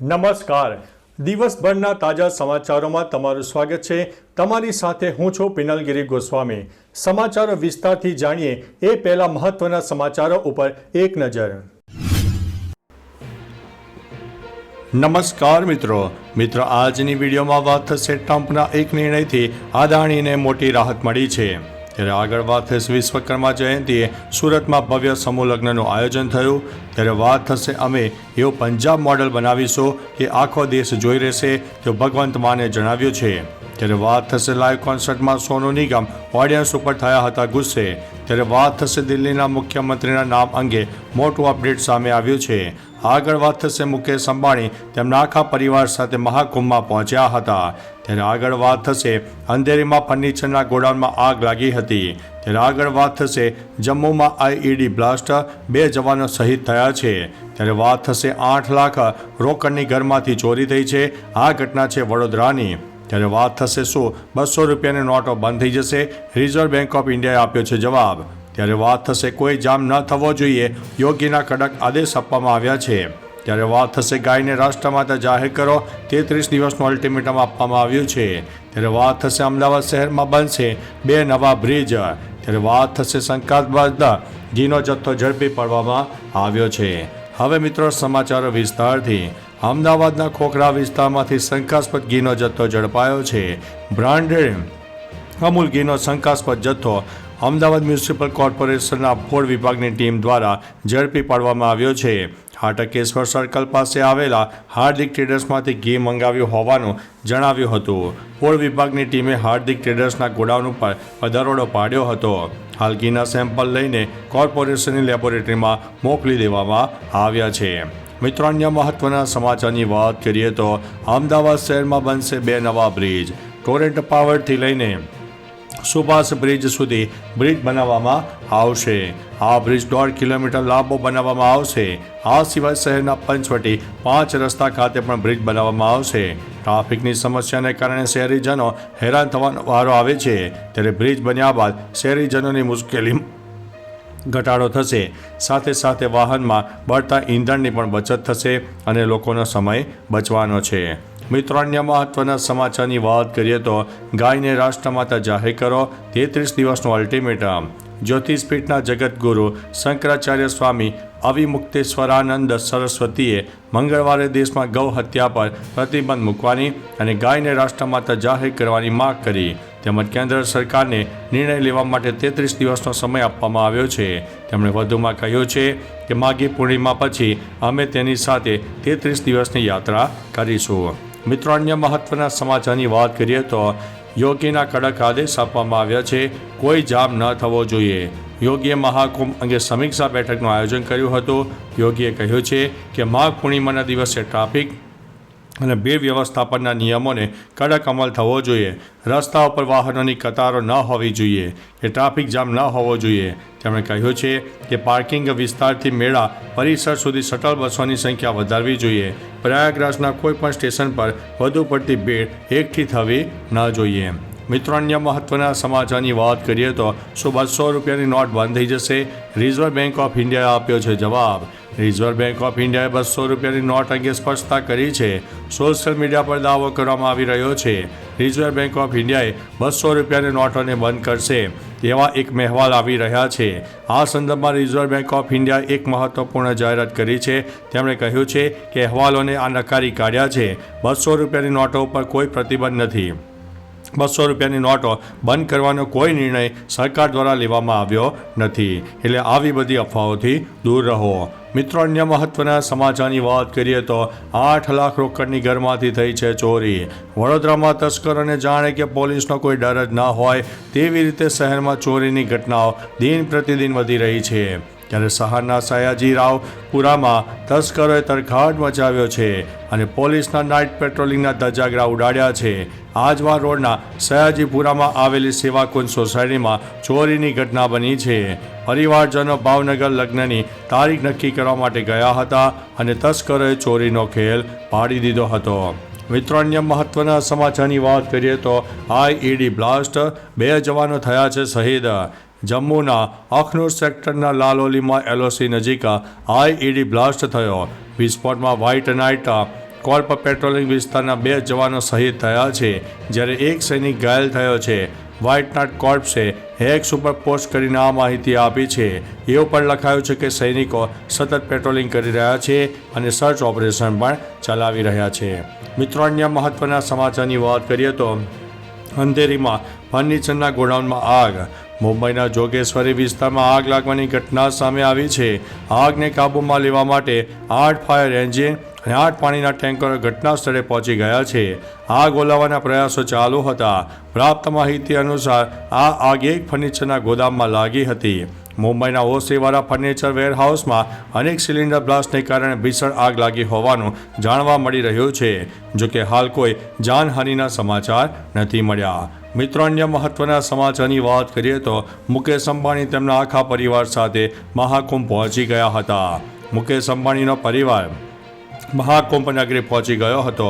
નમસ્કાર. દિવસભરના તાજા સમાચારોમાં તમારું સ્વાગત છે. તમારી સાથે હું છું પિનલગીરી ગોસ્વામી. સમાચારો વિસ્તારથી જાણીએ એ પહેલા મહત્વના સમાચારો ઉપર એક નજર. નમસ્કાર મિત્રો. આજની વિડીયોમાં વાત થશે ટ્રમ્પના એક નિર્ણયથી અદાણીને મોટી રાહત મળી છે. ત્યારે આગળ વાત થશે વિશ્વકર્મા જયંતિએ સુરતમાં ભવ્ય સમૂહ લગ્નનું આયોજન થયું. ત્યારે વાત થશે અમે એવું પંજાબ મોડલ બનાવીશું કે આખો દેશ જોઈ રહેશે તેવું ભગવંત માને જણાવ્યું છે. ત્યારે વાત થશે લાઈવ કોન્સર્ટમાં સોનુ નિગમ ઓડિયન્સ ઉપર થયા હતા ગુસ્સે. ત્યારે વાત થશે દિલ્હીના મુખ્યમંત્રીના નામ અંગે મોટું અપડેટ સામે આવ્યું છે. આગળ વાત થશે મુકેશ અંબાણી તેમના આખા પરિવાર સાથે મહાકુંભમાં પહોંચ્યા હતા. ત્યારે આગળ વાત થશે અંધેરીમાં ફર્નિચરના ગોડાઉનમાં આગ લાગી હતી. ત્યારે આગળ વાત થશે જમ્મુમાં આઈઈડી બ્લાસ્ટ 2 જવાનો શહીદ થયા છે. ત્યારે વાત થશે 8 લાખ રોકડની ઘરમાંથી ચોરી થઈ છે. આ ઘટના છે વડોદરાની. ત્યારે વાત થશે શું 200 રૂપિયાની નોટો બંધ થઈ જશે? રિઝર્વ બેંક ઓફ ઇન્ડિયાએ આપ્યો છે જવાબ. ત્યારે વાત થશે કોઈ જામ ન થવો જોઈએ, યોગીના કડક આદેશ આપવામાં આવ્યા છે. ત્યારે વાત થશે ગાયને રાષ્ટ્રમાતા જાહેર કરો, 33 દિવસનું અલ્ટિમેટમ આપવામાં આવ્યું છે. ત્યારે વાત થશે અમદાવાદ શહેરમાં બનશે 2 નવા બ્રિજ. ત્યારે વાત થશે શંકાસ્પદ ઘીનો જથ્થો ઝડપી પાડવામાં આવ્યો છે. હવે મિત્રો સમાચારો વિસ્તારથી. અમદાવાદના ખોખરા વિસ્તારમાંથી શંકાસ્પદ ઘીનો જથ્થો ઝડપાયો છે. બ્રાન્ડેડ અમૂલ ઘીનો શંકાસ્પદ જથ્થો અમદાવાદ મ્યુનિસિપલ કોર્પોરેશનના ફૂડ વિભાગની ટીમ દ્વારા ઝડપી પાડવામાં આવ્યો છે. હાટકેશ્વર સર્કલ પાસે આવેલા હાર્દિક ટ્રેડર્સમાંથી ઘી મંગાવ્યું હોવાનું જણાવ્યું હતું. ફૂડ વિભાગની ટીમે હાર્દિક ટ્રેડર્સના ગોડાઉન ઉપર દરોડો પાડ્યો હતો. હાલ ઘીના સેમ્પલ લઈને કોર્પોરેશનની લેબોરેટરીમાં મોકલી દેવામાં આવ્યા છે. મિત્રો અન્ય મહત્વના સમાચારની વાત કરીએ તો અમદાવાદ શહેરમાં બનશે 2 નવા બ્રિજ. ટોરેન્ટ પાવરથી લઈને સુભાષ બ્રિજ સુધી બ્રિજ બનાવવામાં આવશે. આ બ્રિજ 1.5 કિલોમીટર લાંબો બનાવવામાં આવશે. આ સિવાય શહેરના પંચવટી 5 રસ્તા ખાતે પણ બ્રિજ બનાવવામાં આવશે. ટ્રાફિકની સમસ્યાને કારણે શહેરીજનો હેરાન થવાનો વારો આવે છે. ત્યારે બ્રિજ બન્યા બાદ શહેરીજનોની મુશ્કેલી ઘટાડો થશે. સાથે સાથે વાહનમાં બળતા ઈંધણની પણ બચત થશે અને લોકોનો સમય બચવાનો છે. મિત્રો અન્ય મહત્વના સમાચારની વાત કરીએ તો ગાયને રાષ્ટ્રમાતા જાહેર કરો, 33 દિવસનું અલ્ટિમેટમ. જ્યોતિષપીઠના જગતગુરુ શંકરાચાર્ય સ્વામી અવિમુક્તેશ્વરાનંદ સરસ્વતીએ મંગળવારે દેશમાં ગૌ હત્યા પર પ્રતિબંધ મૂકવાની અને ગાયને રાષ્ટ્રમાતા જાહેર કરવાની માંગ કરી. તેમજ કેન્દ્ર સરકારને નિર્ણય લેવા માટે 33 દિવસનો સમય આપવામાં આવ્યો છે. તેમણે વધુમાં કહ્યું છે કે માઘી પૂર્ણિમા પછી અમે તેની સાથે 33 દિવસની યાત્રા કરીશું. મિત્રો અન્ય મહત્વના સમાચારની વાત કરીએ તો યોગીના કડક આદેશ આપવામાં આવ્યા છે. કોઈ જામ ન થવો જોઈએ. યોગીએ મહાકુંભ અંગે સમીક્ષા બેઠકનું આયોજન કર્યું હતું. યોગીએ કહ્યું છે કે માઘ પૂર્ણિમાના દિવસે ટ્રાફિક અને ભીડ વ્યવસ્થાપનના નિયમોને કડક અમલ થવો જોઈએ. રસ્તા ઉપર વાહનોની કતારો ન હોવી જોઈએ કે ટ્રાફિક જામ ન હોવો જોઈએ. તેમણે કહ્યું છે કે પાર્કિંગ વિસ્તારથી મેળા પરિસર સુધી શટલ બસોની સંખ્યા વધારવી જોઈએ. પ્રયાગરાજના કોઈપણ સ્ટેશન પર વધુ પડતી ભીડ એકઠી થવી ન જોઈએ. મિત્રો અન્ય મહત્વના સમાચારની વાત કરીએ તો શું 200 રૂપિયાની નોટ બંધ થઈ જશે? રિઝર્વ બેંક ઓફ ઇન્ડિયાએ આપ્યો છે જવાબ. રિઝર્વ બેંક ઓફ ઇન્ડિયાએ 200 રૂપિયાની નોટ અંગે સ્પષ્ટતા કરી છે. સોશિયલ મીડિયા પર દાવો કરવામાં આવી રહ્યો છે. રિઝર્વ બેંક ઓફ ઇન્ડિયાએ 200 રૂપિયાની નોટોને બંધ કરશે એવા એક અહેવાલ આવી રહ્યા છે. આ સંદર્ભમાં રિઝર્વ બેંક ઓફ ઇન્ડિયાએ એક મહત્વપૂર્ણ જાહેરાત કરી છે. તેમણે કહ્યું છે કે અહેવાલોને આ નકારી કાઢ્યા છે. 200 રૂપિયાની નોટો ઉપર કોઈ પ્રતિબંધ નથી. 200 રૂપિયાની નોટો બંધ કરવાનો કોઈ નિર્ણય સરકાર દ્વારા લેવામાં આવ્યો નથી. એટલે આવી બધી અફવાઓથી દૂર રહો. મિત્રો અન્ય મહત્વના સમાચારની વાત કરીએ તો 8 લાખ રોકડની ઘરમાંથી થઈ છે ચોરી. વડોદરામાં તસ્કરોને જાણે કે પોલીસનો કોઈ ડર જ ના હોય તેવી રીતે શહેરમાં ચોરીની ઘટનાઓ દિન પ્રતિદિન વધી રહી છે. ત્યારે શહેરના સયાજીરાવપુરામાં તસ્કરોએ તરખાટ મચાવ્યો છે અને પોલીસના નાઇટ પેટ્રોલિંગના ધજાગરા ઉડાડ્યા છે. આજવા રોડના સયાજીપુરામાં આવેલી સેવાકુંજ સોસાયટીમાં ચોરીની ઘટના બની છે. પરિવારજનો ભાવનગર લગ્નની તારીખ નક્કી કરવા માટે ગયા હતા અને તસ્કરોએ ચોરીનો ખેલ પાડી દીધો હતો. મિત્રો અન્ય મહત્વના સમાચારની વાત કરીએ તો આઈઈડી બ્લાસ્ટ 2 જવાનો થયા છે શહીદ. જમ્મુના અખનૂર સેક્ટરના લાલોલીમાં એલઓસી નજીક આઈઈડી બ્લાસ્ટ થયો. વિસ્ફોટમાં વ્હાઇટ નાઇટ કોલ પર પેટ્રોલિંગ વિસ્તારના 2 જવાનો શહીદ થયા છે, જ્યારે એક સૈનિક ઘાયલ થયો છે. વ્હાઇટ નાઇટ કોર્પ્સે એક્સ ઉપર પોસ્ટ કરીને આ માહિતી આપી છે. એવું પણ લખાયું છે કે સૈનિકો સતત પેટ્રોલિંગ કરી રહ્યા છે અને સર્ચ ઓપરેશન પણ ચલાવી રહ્યા છે. મિત્રો, અન્ય મહત્વના સમાચારની વાત કરીએ તો અંધેરીમાં ફર્નિચરના ગોડાઉનમાં આગ. મુંબઈના જોગેશ્વરી વિસ્તારમાં આગ લાગવાની ઘટના સામે આવી છે. આગને કાબૂમાં લેવા માટે 8 ફાયર એન્જિન અને 8 પાણીના ટેન્કરો ઘટના સ્થળે પહોંચી ગયા છે. આગ ઓલવવાના પ્રયાસો ચાલુ હતા. પ્રાપ્ત માહિતી અનુસાર આ આગ એક ફર્નિચરના ગોદામમાં લાગી હતી. મુંબઈના ઓસીવાળા ફર્નિચર વેરહાઉસમાં અનેક સિલિન્ડર બ્લાસ્ટને કારણે ભીષણ આગ લાગી હોવાનું જાણવા મળી રહ્યું છે. જોકે હાલ કોઈ જાનહાનિના સમાચાર નથી મળ્યા. મિત્રો, અન્ય મહત્વના સમાચારની વાત કરીએ તો મુકેશ અંબાણી તેમના આખા પરિવાર સાથે મહાકુંભ પહોંચી ગયા હતા. મુકેશ અંબાણીનો પરિવાર મહાકુંભ નગરી પહોંચી ગયો હતો.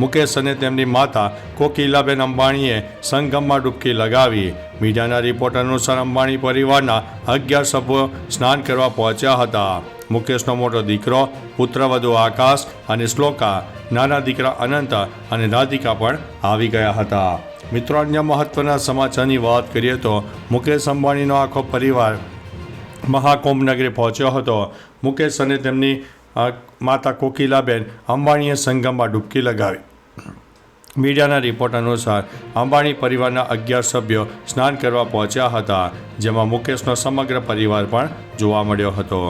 મુકેશ અને તેમની માતા કોકિલાબેન અંબાણીએ સંગમમાં ડૂબકી લગાવી. મીડિયાના રિપોર્ટ અનુસાર અંબાણી પરિવારના 11 સભ્યો સ્નાન કરવા પહોંચ્યા હતા. મુકેશનો મોટો દીકરો, પુત્રવધુ આકાશ અને શ્લોકા, નાના દીકરા અનંત અને રાધિકા પણ આવી ગયા હતા. મિત્રો, અન્ય મહત્વના સમાચારની વાત કરીએ તો મુકેશ અંબાણીનો આખો પરિવાર મહાકુંભ નગરી પહોંચ્યો હતો. મુકેશ અને તેમની માતા કોકિલાબેન અંબાણીએ સંગમમાં ડૂબકી લગાવી. મીડિયાના રિપોર્ટ અનુસાર અંબાણી પરિવારના 11 સભ્યો સ્નાન કરવા પહોંચ્યા હતા, જેમાં મુકેશનો સમગ્ર પરિવાર પણ જોવા મળ્યો હતો.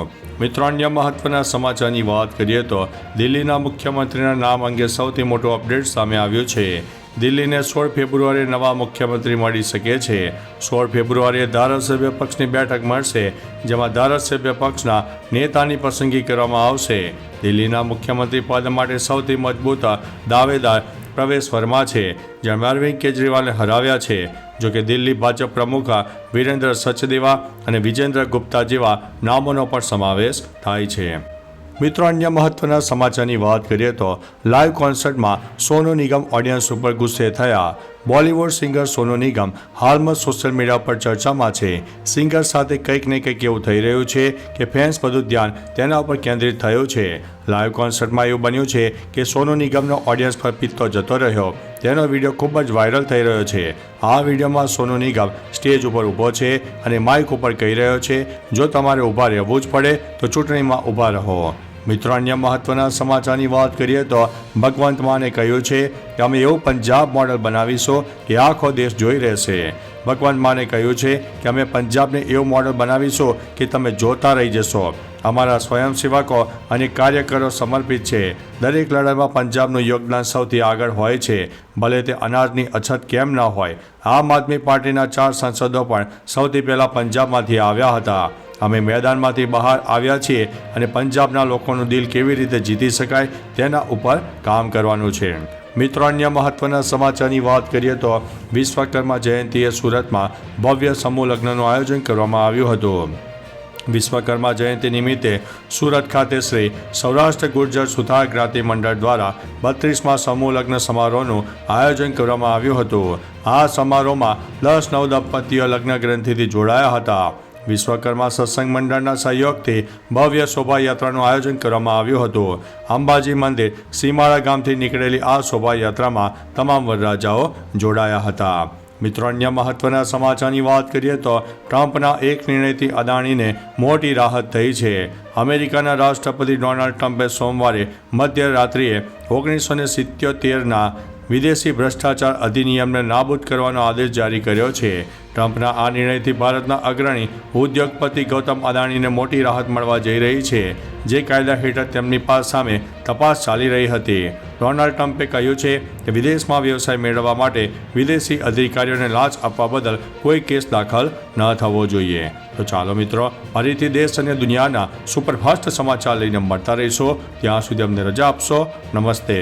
મિત્રો, અન્ય મહત્વના સમાચારની વાત કરીએ તો દિલ્હીના મુખ્યમંત્રીના નામ અંગે સૌથી મોટું અપડેટ સામે આવ્યું છે. દિલ્હીને 16 ફેબ્રુઆરીએ નવા મુખ્યમંત્રી મળી શકે છે. 16 ફેબ્રુઆરીએ ધારાસભ્ય પક્ષની બેઠક મળશે, જેમાં ધારાસભ્ય પક્ષના નેતાની પસંદગી કરવામાં આવશે. દિલ્હીના મુખ્યમંત્રી પદ માટે સૌથી મજબૂત દાવેદાર પ્રવેશ વર્મા છે, જેણે અરવિંદ કેજરીવાલને હરાવ્યા છે. જોકે દિલ્હી ભાજપ પ્રમુખ વિરેન્દ્ર સચદેવા અને વિજેન્દ્ર ગુપ્તા જેવા નામોનો પણ સમાવેશ થાય છે. મિત્રો, અન્ય મહત્વના સમાચારની વાત કરીએ તો લાઈવ કોન્સર્ટમાં સોનુ નિગમ ઓડિયન્સ ઉપર ગુસ્સે થયા. બોલિવૂડ સિંગર સોનુ નિગમ હાલમાં સોશિયલ મીડિયા પર ચર્ચામાં છે. સિંગર સાથે કંઈક ને કંઈક એવું થઈ રહ્યું છે કે ફેન્સ બધું ધ્યાન તેના ઉપર કેન્દ્રિત થયું છે. લાઈવ કોન્સર્ટમાં એવું બન્યું છે કે સોનુ નિગમનો ઓડિયન્સ પર પિત્તો જતો રહ્યો. તેનો વિડીયો ખૂબ જ વાયરલ થઈ રહ્યો છે. આ વિડીયોમાં સોનુ નિગમ સ્ટેજ ઉપર ઊભો છે અને માઇક ઉપર કહી રહ્યો છે, જો તમારે ઊભા રહેવું જ પડે તો ચૂંટણીમાં ઊભા રહો. મિત્રો, અન્ય મહત્વના સમાચારની વાત કરીએ તો ભગવંત માને કહ્યું છે કે અમે એવું પંજાબ મોડલ બનાવીશું કે આખો દેશ જોઈ રહેશે. ભગવંત માને કહ્યું છે કે અમે પંજાબને એવું મોડલ બનાવીશું કે તમે જોતા રહી જશો. અમારા સ્વયંસેવકો અને કાર્યકરો સમર્પિત છે. દરેક લડાઈમાં પંજાબનું યોગદાન સૌથી આગળ હોય છે, ભલે તે અનાજની અછત કેમ ન હોય. આમ આદમી પાર્ટીના 4 સાંસદો પણ સૌથી પહેલાં પંજાબમાંથી આવ્યા હતા. અમે મેદાનમાંથી બહાર આવ્યા છીએ અને પંજાબના લોકોનું દિલ કેવી રીતે જીતી શકાય તેના ઉપર કામ કરવાનું છે. મિત્રો, અન્ય મહત્વના સમાચારની વાત કરીએ તો વિશ્વકર્મા જયંતિએ સુરતમાં ભવ્ય સમૂહ લગ્નનું આયોજન કરવામાં આવ્યું હતું. વિશ્વકર્મા જયંતિ નિમિત્તે સુરત ખાતે શ્રી સૌરાષ્ટ્ર ગુર્જર સુથાર જ્ઞાતિ મંડળ દ્વારા 32મા સમૂહ લગ્ન સમારોહનું આયોજન કરવામાં આવ્યું હતું. આ સમારોહમાં 10 નવ દંપતીઓ લગ્ન ગ્રંથિથી જોડાયા હતા. વિશ્વકર્મા સત્સંગ મંડળના સહયોગથી ભવ્ય શોભાયાત્રાનું આયોજન કરવામાં આવ્યું હતું. અંબાજી મંદિર સીમાળા ગામથી નીકળેલી આ શોભાયાત્રામાં તમામ વરરાજાઓ જોડાયા હતા. મિત્રો, અન્ય મહત્વના સમાચારની વાત કરીએ તો ટ્રમ્પના એક નિર્ણયથી અદાણીને મોટી રાહત થઈ છે. અમેરિકાના રાષ્ટ્રપતિ ડોનાલ્ડ ટ્રમ્પે સોમવારે મધ્યરાત્રિએ 1977ના વિદેશી ભ્રષ્ટાચાર અધિનિયમને નાબૂદ કરવાનો આદેશ જારી કર્યો છે. ટ્રમ્પના આ નિર્ણયથી ભારતના અગ્રણી ઉદ્યોગપતિ ગૌતમ અદાણીને મોટી રાહત મળવા જઈ રહી છે, જે કાયદા હેઠળ તેમની સામે તપાસ ચાલી રહી હતી. ડોનાલ્ડ ટ્રમ્પે કહ્યું છે કે વિદેશમાં વ્યવસાય મેળવવા માટે વિદેશી અધિકારીઓને લાંચ આપવા બદલ કોઈ કેસ દાખલ ન થવો જોઈએ. તો ચાલો મિત્રો, ફરીથી દેશ અને દુનિયાના સુપરફાસ્ટ સમાચાર લઈને મળતા રહીશો. ત્યાં સુધી અમને રજા આપશો. નમસ્તે.